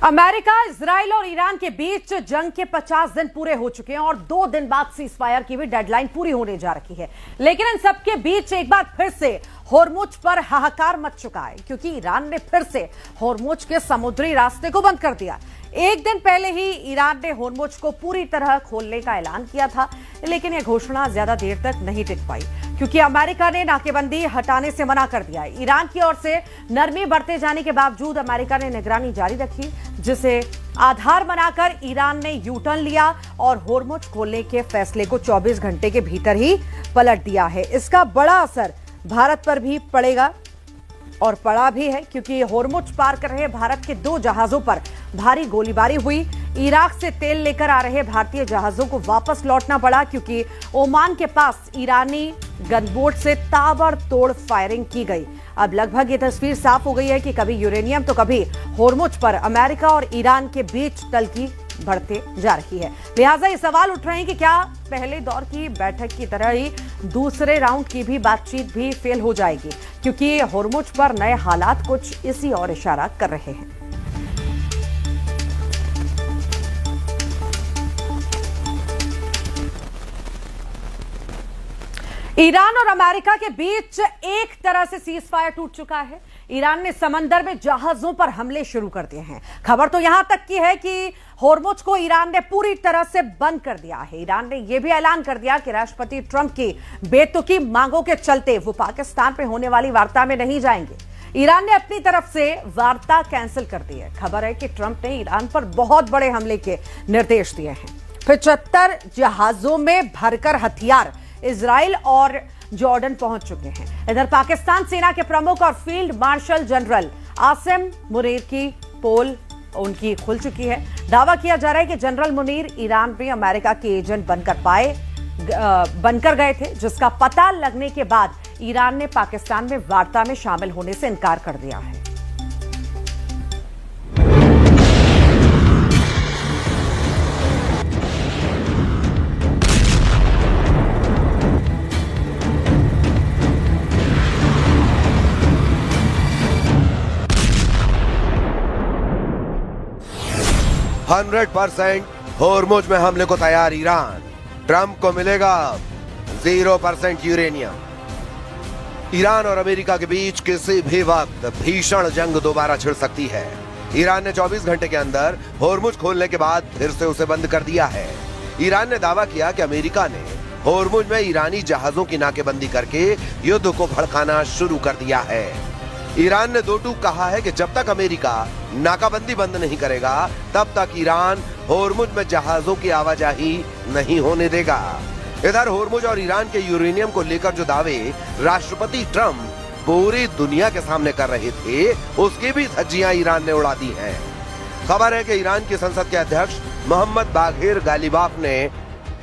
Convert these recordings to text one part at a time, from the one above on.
America, Israel और Iran के बीच जंग के 50 दिन पूरे हो चुके हैं और 2 दिन बाद सीजफायर की भी डेडलाइन पूरी होने जा रही है। लेकिन इन सबके बीच एक बार फिर से होर्मुज पर हाहाकार मच चुका है, क्योंकि ईरान ने फिर से होर्मुज के समुद्री रास्ते को बंद कर दिया। एक दिन पहले ही ईरान ने होर्मुज को पूरी तरह खोलने का ऐलान किया था, लेकिन यह घोषणा ज्यादा देर तक नहीं टिक पाई, क्योंकि अमेरिका ने नाकेबंदी हटाने से मना कर दिया। ईरान की ओर से नरमी बढ़ते जाने के बावजूद अमेरिका ने निगरानी जारी रखी, जिसे आधार बनाकर ईरान ने यू टर्न लिया और होर्मुज खोलने के फैसले को 24 घंटे के भीतर ही पलट दिया है। इसका बड़ा असर भारत पर भी पड़ेगा और पड़ा भी है, क्योंकि होर्मुज पार कर रहे भारत के 2 जहाजों पर भारी गोलीबारी हुई। इराक से तेल लेकर आ रहे भारतीय जहाजों को वापस लौटना पड़ा, क्योंकि ओमान के पास ईरानी गनबोट से ताबड़तोड़ फायरिंग की गई। अब लगभग ये तस्वीर साफ हो गई है कि कभी यूरेनियम तो कभी होर्मुज पर अमेरिका और ईरान के बीच तल्खी बढ़ते जा रही है। लिहाजा ये सवाल उठ रहे हैं कि क्या पहले दौर की बैठक की तरह ही दूसरे राउंड की भी बातचीत भी फेल हो जाएगी, क्योंकि होर्मुज पर नए हालात कुछ इसी और इशारा कर रहे हैं। ईरान और अमेरिका के बीच एक तरह से सीज फायर टूट चुका है। ईरान ने समंदर में जहाजों पर हमले शुरू कर दिए हैं। खबर तो यहां तक की है कि होर्मुज को ईरान ने पूरी तरह से बंद कर दिया है। ईरान ने यह भी ऐलान कर दिया कि राष्ट्रपति ट्रंप की बेतुकी मांगों के चलते वो पाकिस्तान में होने वाली वार्ता में नहीं जाएंगे। ईरान ने अपनी तरफ से वार्ता कैंसिल कर दी है। खबर है कि ट्रंप ने ईरान पर बहुत बड़े हमले के निर्देश दिए हैं। 75 जहाजों में भरकर हथियार इजराइल और जॉर्डन पहुंच चुके हैं। इधर पाकिस्तान सेना के प्रमुख और field marshal general Asim Munir की पोल उनकी खुल चुकी है। दावा किया जा रहा है कि जनरल मुनीर ईरान में अमेरिका के एजेंट बनकर गए थे, जिसका पता लगने के बाद ईरान ने पाकिस्तान में वार्ता में शामिल होने से इनकार कर दिया है। %100% होर्मुज में हमले को तैयार ईरान। ट्रंप को मिलेगा 0% यूरेनियम। ईरान और अमेरिका के बीच किसी भी वक्त भीषण जंग दोबारा छिड़ सकती है। ईरान ने 24 घंटे के अंदर होर्मुज खोलने के बाद फिर से उसे बंद कर दिया है। ईरान ने दावा किया कि अमेरिका ने होर्मुज में ईरानी जहाजों की नाकेबंदी करके युद्ध को भड़काना शुरू कर दिया है। ईरान ने 2 टूक कहा है कि जब तक अमेरिका नाकाबंदी बंद नहीं करेगा, तब तक ईरान होर्मुज में जहाजों की आवाजाही नहीं होने देगा। इधर होर्मुज और ईरान के यूरेनियम को लेकर जो दावे राष्ट्रपति ट्रंप पूरी दुनिया के सामने कर रहे थे, उसकी भी धज्जियां ईरान ने उड़ा दी हैं। खबर है कि ईरान की संसद के अध्यक्ष मोहम्मद बाघिर गालिबाफ ने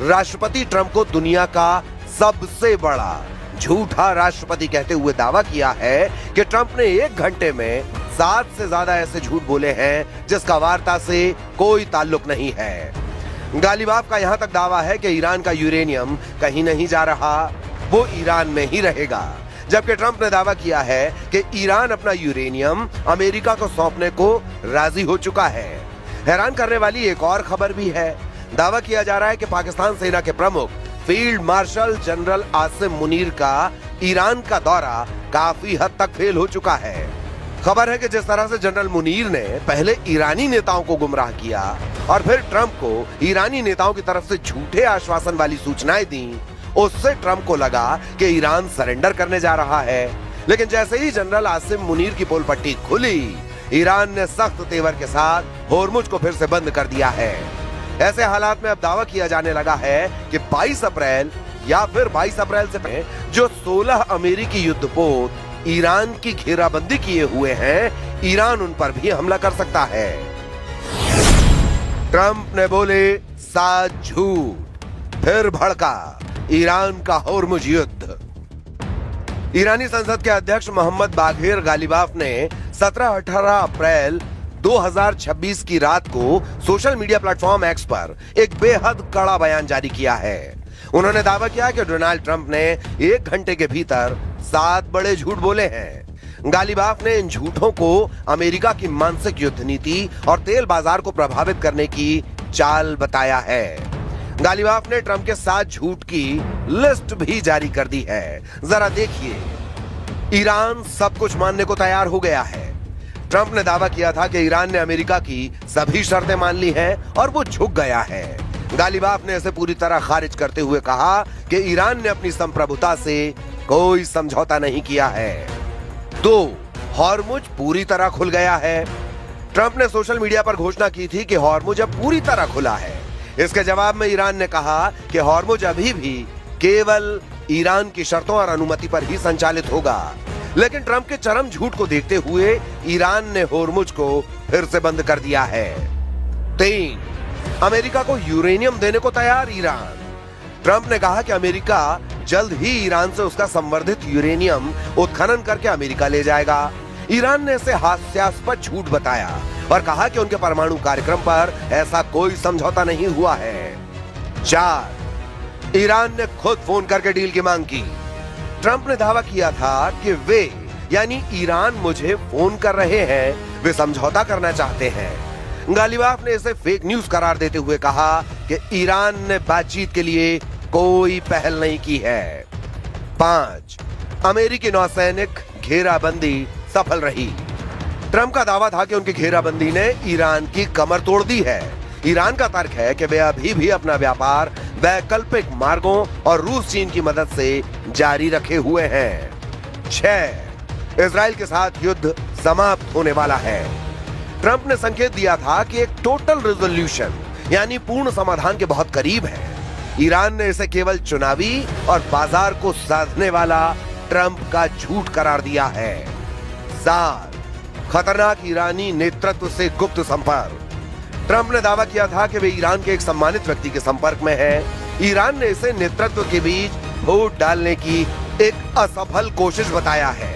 राष्ट्रपति ट्रंप को दुनिया का सबसे बड़ा झूठा राष्ट्रपति कहते हुए दावा किया है कि ट्रंप ने 1 घंटे में 7 से ज्यादा ऐसे झूठ बोले हैं जिसका वार्ता से कोई ताल्लुक नहीं है। गालिबाफ का यहां तक दावा है कि ईरान का यूरेनियम कहीं नहीं जा रहा, वो ईरान में ही रहेगा। जबकि ट्रंप ने दावा किया है कि ईरान अपना यूरेनियम अमेरिका को सौंपने को राजी हो चुका है। हैरान करने वाली एक और खबर भी है। दावा किया जा रहा है कि पाकिस्तान सेना के प्रमुख field marshal general Asim Munir का ईरान का दौरा काफी हद तक फेल हो चुका है। खबर है कि जिस तरह से जनरल मुनीर ने पहले ईरानी नेताओं को गुमराह किया और फिर ट्रंप को ईरानी नेताओं की तरफ से झूठे आश्वासन वाली सूचनाएं दी, उससे ट्रंप को लगा कि ईरान सरेंडर करने जा रहा है। लेकिन जैसे ही जनरल आसिम मुनीर की पोल पट्टी खुली, ईरान ने सख्त तेवर के साथ होर्मुज को फिर से बंद कर दिया है। ऐसे हालात में अब दावा किया जाने लगा है कि 22 अप्रैल या फिर 22 अप्रैल से पहले जो 16 अमेरिकी युद्धपोत ईरान की घेराबंदी किए हुए हैं, ईरान उन पर भी हमला कर सकता है। ट्रंप ने बोले 7 झूठ, फिर भड़का ईरान का होर्मुज युद्ध। ईरानी संसद के अध्यक्ष मोहम्मद बाघिर गालिबाफ ने 17-18 अप्रैल 2026 की रात को सोशल मीडिया प्लेटफॉर्म एक्स पर एक बेहद कड़ा बयान जारी किया है। उन्होंने दावा किया कि डोनाल्ड ट्रंप ने 1 घंटे के भीतर 7 बड़े झूठ बोले हैं। गालिबाफ ने इन झूठों को अमेरिका की मानसिक युद्ध नीति और तेल बाजार को प्रभावित करने की चाल बताया है। गालिबाफ ने ट्रंप के साथ झूठ की लिस्ट भी जारी कर दी है। जरा देखिए, ईरान सब कुछ मानने को तैयार हो गया है। ट्रंप ने दावा किया था कि ईरान ने अमेरिका की सभी शर्तें मान ली हैं और वो झुक गया है। गालिबाफ ने इसे पूरी तरह खारिज करते हुए कहा कि ईरान ने अपनी संप्रभुता से कोई समझौता नहीं किया है। 2. हॉर्मुज पूरी तरह खुल गया है। ट्रंप ने सोशल मीडिया पर घोषणा की थी कि हॉर्मुज अब पूरी तरह खुला है। इसके जवाब में ईरान ने कहा कि हॉर्मुज अभी भी केवल ईरान की शर्तों और अनुमति पर ही संचालित होगा। लेकिन ट्रंप के चरम झूठ को देखते हुए ईरान ने हॉर्मुज को फिर से बंद कर दिया है। 3. अमेरिका को यूरेनियम देने को तैयार ईरान। ट्रंप ने कहा कि अमेरिका जल्द ही ईरान से उसका संवर्धित यूरेनियम उत्खनन करके अमेरिका ले जाएगा। ईरान ने इसे हास्यास्पद झूठ बताया और कहा कि उनके परमाणु कार्यक्रम पर ऐसा कोई समझौता नहीं हुआ है। 4. ईरान ने खुद फोन करके डील की मांग की। ट्रंप ने दावा किया था कि वे यानी ईरान मुझे फोन कर रहे हैं, वे समझौता करना चाहते हैं। गालिबाफ ने इसे फेक न्यूज करार देते हुए कहा कि ईरान ने बातचीत के लिए कोई पहल नहीं की है। 5. अमेरिकी नौसैनिक घेराबंदी सफल रही। ट्रंप का दावा था कि उनकी घेराबंदी ने ईरान की कमर तोड़ दी है। ईरान का तर्क है कि वे अभी भी अपना व्यापार वैकल्पिक मार्गों और रूस चीन की मदद से जारी रखे हुए हैं। 6. इजराइल के साथ युद्ध समाप्त होने वाला है। ट्रंप ने संकेत दिया था कि एक टोटल रिजोल्यूशन यानी पूर्ण समाधान के बहुत करीब है। ईरान ने इसे केवल चुनावी और बाजार को साधने वाला ट्रंप का झूठ करार दिया है। 7. खतरनाक ईरानी नेतृत्व से गुप्त संपर्क। ट्रंप ने दावा किया था कि वे ईरान के एक सम्मानित व्यक्ति के संपर्क में हैं। ईरान ने इसे नेतृत्व के बीच वोट डालने की एक असफल कोशिश बताया है।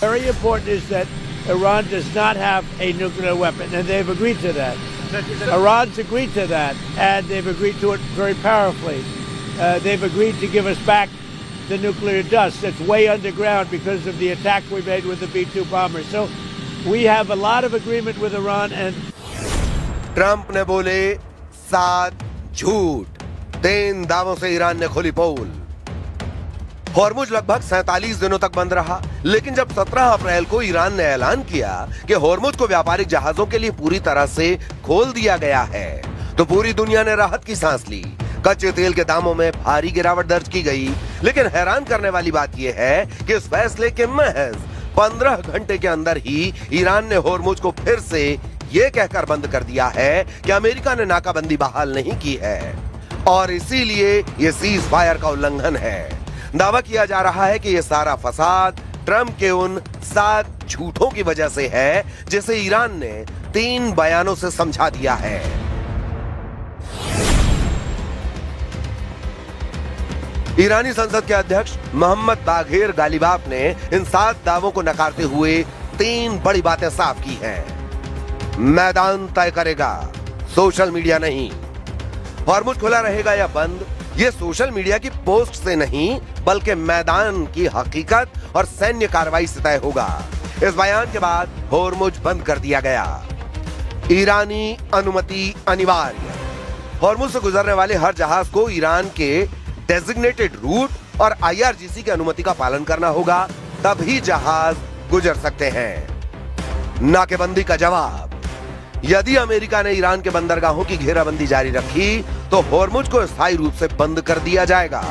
Very important is that Iran does not have a nuclear weapon, and they've agreed to that. Iran's agreed to that, and they've agreed to it very powerfully. They've agreed to give us back the nuclear dust that's way underground because of the attack we made with the B-2 bombers. So we have a lot of agreement with Iran. And Trump ने बोले 7 झूठ, 3 दावों से Iran ने खोली पोल। Hormuz लगभग 47 दिनों तक बंद रहा, लेकिन जब 17 अप्रैल को ईरान ने ऐलान किया कि हॉर्मुज को व्यापारिक जहाजों के लिए पूरी तरह से खोल दिया गया है, तो पूरी दुनिया ने राहत की सांस ली। कच्चे तेल के दामों में भारी गिरावट दर्ज की गई। लेकिन हैरान करने वाली बात यह है कि इस फैसले के महज 15 घंटे के अंदर ही ईरान ने हॉर्मुज को फिर से यह कहकर बंद कर दिया है कि अमेरिका ने नाकाबंदी बहाल नहीं की है और इसीलिए यह सीज फायर का उल्लंघन है। दावा किया जा रहा है कि यह सारा फसाद ट्रंप के उन 7 झूठों की वजह से है, जिसे ईरान ने 3 बयानों से समझा दिया है। ईरानी संसद के अध्यक्ष मोहम्मद बाघेर गालिबाफ ने इन 7 दावों को नकारते हुए 3 बड़ी बातें साफ की हैं। मैदान तय करेगा, सोशल मीडिया नहीं। हॉर्मुज खुला रहेगा या बंद, ये सोशल मीडिया की पोस्ट से नहीं बल्कि मैदान की हकीकत और सैन्य कार्रवाई से तय होगा। इस बयान के बाद हॉर्मुज बंद कर दिया गया। ईरानी अनुमति अनिवार्य। हॉर्मुज से गुजरने वाले हर जहाज को ईरान के डेजिग्नेटेड रूट और IRGC की अनुमति का पालन करना होगा, तभी जहाज गुजर सकते हैं। नाकेबंदी का जवाब। यदि अमेरिका ने ईरान के बंदरगाहों की घेराबंदी जारी रखी तो हॉर्मुज को स्थायी रूप से बंद कर दिया जाएगा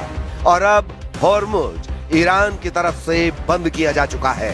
और अब हॉर्मुज ईरान की तरफ से बंद किया जा चुका है।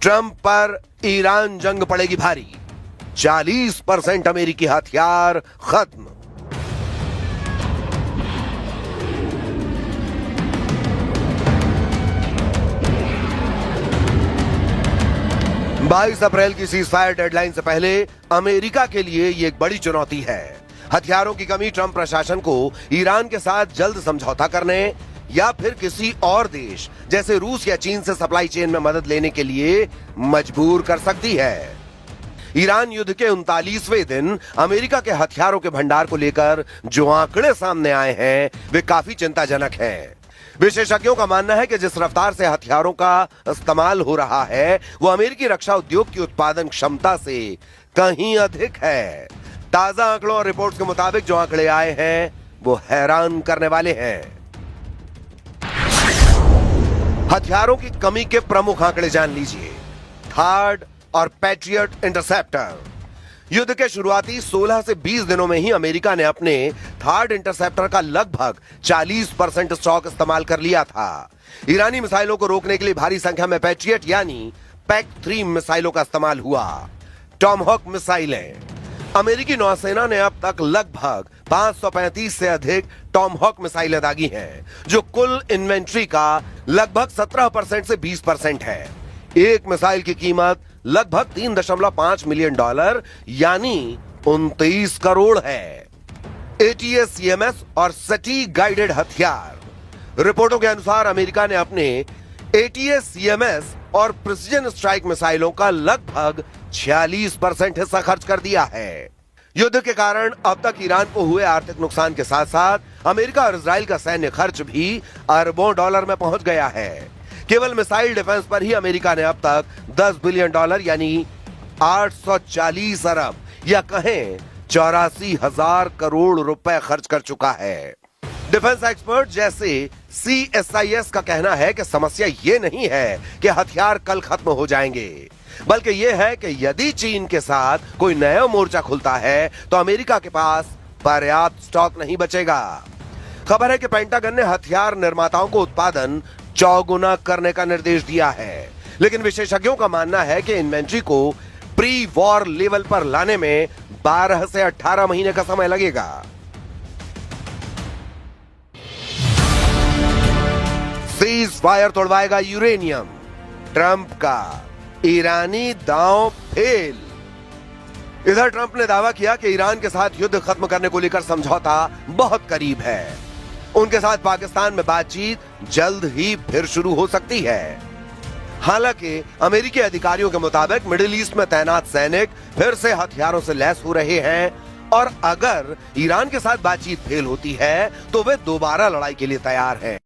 ट्रंप पर ईरान जंग पड़ेगी भारी, 40% अमेरिकी हथियार खत्म। बाईस अप्रैल की सीजफायर डेडलाइन से पहले अमेरिका के लिए ये एक बड़ी चुनौती है। हथियारों की कमी ट्रंप प्रशासन को ईरान के साथ जल्द समझौता करने या फिर किसी और देश जैसे रूस या चीन से सप्लाई चेन में मदद लेने के लिए मजबूर कर सकती है। ईरान युद्ध के 39वें दिन अमेरिका के हथियारों के भंडार को लेकर जो आंकड़े सामने आए हैं वे काफी चिंताजनक हैं। विशेषज्ञों का मानना है कि जिस रफ्तार से हथियारों का इस्तेमाल हो रहा है वो अमेरिकी रक्षा उद्योग की उत्पादन क्षमता से कहीं अधिक है। ताजा आंकड़ों और रिपोर्ट्स के मुताबिक जो आंकड़े आए हैं वो हैरान करने वाले हैं। हथियारों की कमी के प्रमुख आंकड़े जान लीजिए। थार्ड और पैट्रियट इंटरसेप्टर। युद्ध के शुरुआती 16 से 20 दिनों में ही अमेरिका ने अपने थार्ड इंटरसेप्टर का लगभग 40% स्टॉक इस्तेमाल कर लिया था। ईरानी मिसाइलों को रोकने के लिए भारी संख्या में पैट्रियट यानी पैक-3 मिसाइलों का इस्तेमाल हुआ। टॉमहॉक मिसाइलें। अमेरिकी नौसेना ने अब तक लगभग 535 से अधिक टॉमहॉक मिसाइलें दागी हैं, जो कुल इन्वेंट्री का लगभग 17% से 20% है। एक मिसाइल की कीमत लगभग $3.5 मिलियन यानी 29 करोड़ है। ATACMS और सटीक गाइडेड हथियार। रिपोर्टों के अनुसार अमेरिका ने अपने ATACMS और प्रिसीजन स्ट्राइक मिसाइलों का लगभग 46% हिस्सा खर्च कर दिया है। युद्ध के कारण अब तक ईरान को हुए आर्थिक नुकसान के साथ साथ अमेरिका और इजराइल का सैन्य खर्च भी अरबों डॉलर में पहुंच गया है। केवल मिसाइल डिफेंस पर ही अमेरिका ने अब तक $10 बिलियन यानी 840 अरब या कहें 84,000 करोड़ रुपए खर्च कर चुका है। डिफेंस एक्सपर्ट जैसे CSIS का कहना है कि समस्या ये नहीं है कि हथियार कल खत्म हो जाएंगे, बल्कि यह है कि यदि चीन के साथ कोई नया मोर्चा खुलता है तो अमेरिका के पास पर्याप्त स्टॉक नहीं बचेगा। खबर है कि पेंटागन ने हथियार निर्माताओं को उत्पादन चौगुना करने का निर्देश दिया है, लेकिन विशेषज्ञों का मानना है कि इन्वेंट्री को प्री वॉर लेवल पर लाने में 12 से 18 महीने का समय लगेगा। सीज फायर तोड़वाएगा यूरेनियम। ट्रंप का ईरानी दांव फेल। इधर ट्रंप ने दावा किया कि ईरान के साथ युद्ध खत्म करने को लेकर समझौता बहुत करीब है। उनके साथ पाकिस्तान में बातचीत जल्द ही फिर शुरू हो सकती है। हालांकि अमेरिकी अधिकारियों के मुताबिक मिडिल ईस्ट में तैनात सैनिक फिर से हथियारों से लैस हो रहे हैं और अगर ईरान के साथ बातचीत फेल होती है तो वे दोबारा लड़ाई के लिए तैयार हैं।